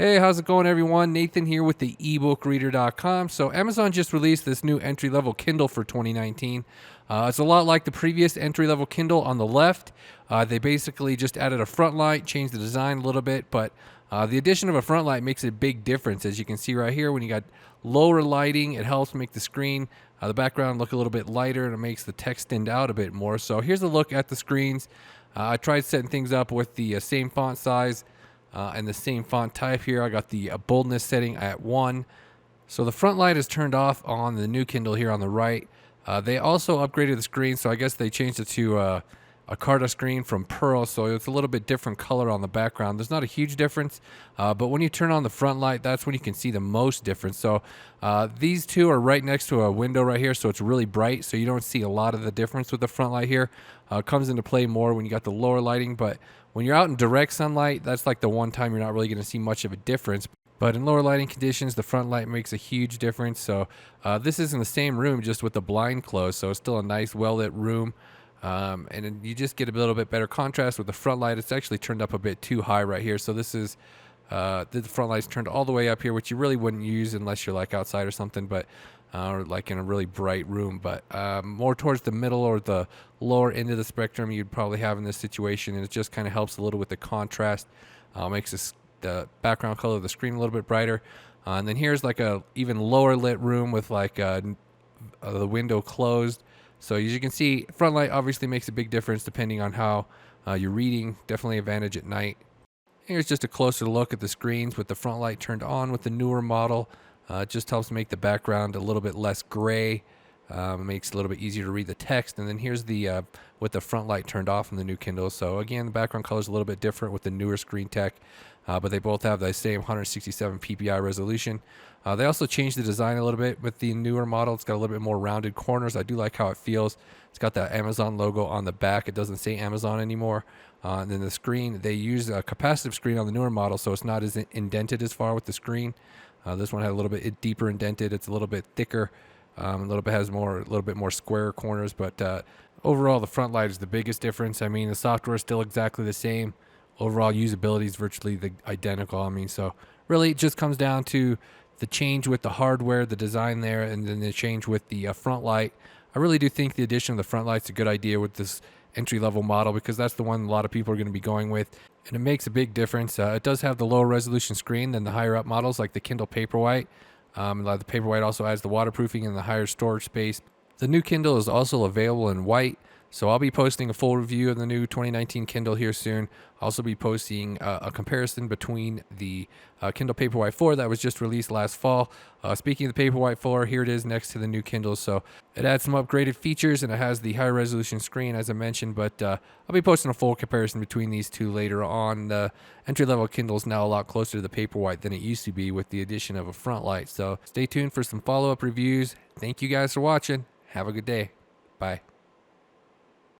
Hey, how's it going, everyone? Nathan here with the ebookreader.com. So Amazon just released this new entry-level Kindle for 2019. It's a lot like the previous entry-level Kindle on the left. They basically just added a Frontlight, changed the design a little bit, but the addition of a Frontlight makes a big difference. As you can see right here, when you got lower lighting, it helps make the screen, the background look a little bit lighter, and it makes the text stand out a bit more. So here's a look at the screens. I tried setting things up with the same font size and the same font type here. I got the boldness setting at 1. So the front light is turned off on the new Kindle here on the right. They also upgraded the screen, so I guess they changed it to a Carta screen from Pearl, so it's a little bit different color on the background. There's not a huge difference, but when you turn on the front light, that's when you can see the most difference. So these two are right next to a window right here, so it's really bright, so you don't see a lot of the difference with the front light here. It comes into play more when you got the lower lighting, but when you're out in direct sunlight, that's like the one time you're not really going to see much of a difference. But in lower lighting conditions, the front light makes a huge difference. So this is in the same room, just with the blind closed, so it's still a nice, well-lit room. And you just get a little bit better contrast with the front light. It's actually turned up a bit too high right here. So this is the front light's turned all the way up here, which you really wouldn't use unless you're like outside or something, but or like in a really bright room. But more towards the middle or the lower end of the spectrum, you'd probably have in this situation, and it just kind of helps a little with the contrast. Makes the background color of the screen a little bit brighter. And then here's like a even lower lit room with like the window closed. So as you can see, front light obviously makes a big difference depending on how you're reading. Definitely advantage at night. Here's just a closer look at the screens with the front light turned on with the newer model. It just helps make the background a little bit less gray. Makes it a little bit easier to read the text. And then here's the with the front light turned off in the new Kindle. So again, the background color is a little bit different with the newer screen tech, but they both have the same 167 ppi resolution. They also changed the design a little bit with the newer model. It's got a little bit more rounded corners. I do like how it feels. It's got that Amazon logo on the back. It doesn't say Amazon anymore. And then the screen, they use a capacitive screen on the newer model, so it's not as indented as far with the screen. This one had a little bit deeper indented. It's a little bit thicker. A little bit more square corners, but overall the front light is the biggest difference. I mean, the software is still exactly the same. Overall usability is virtually identical. I mean, so really it just comes down to the change with the hardware, the design there, and then the change with the front light. I really do think the addition of the front light's a good idea with this entry-level model, because that's the one a lot of people are going to be going with, and it makes a big difference. It does have the lower resolution screen than the higher up models like the Kindle Paperwhite. The Paperwhite also adds the waterproofing and the higher storage space. The new Kindle is also available in white, so I'll be posting a full review of the new 2019 Kindle here soon. I'll also be posting a comparison between the Kindle Paperwhite 4 that was just released last fall. Speaking of the Paperwhite 4, here it is next to the new Kindle. So it adds some upgraded features, and it has the higher resolution screen, as I mentioned, but I'll be posting a full comparison between these two later on. The entry-level Kindle is now a lot closer to the Paperwhite than it used to be with the addition of a front light. So stay tuned for some follow-up reviews. Thank you guys for watching. Have a good day. Bye.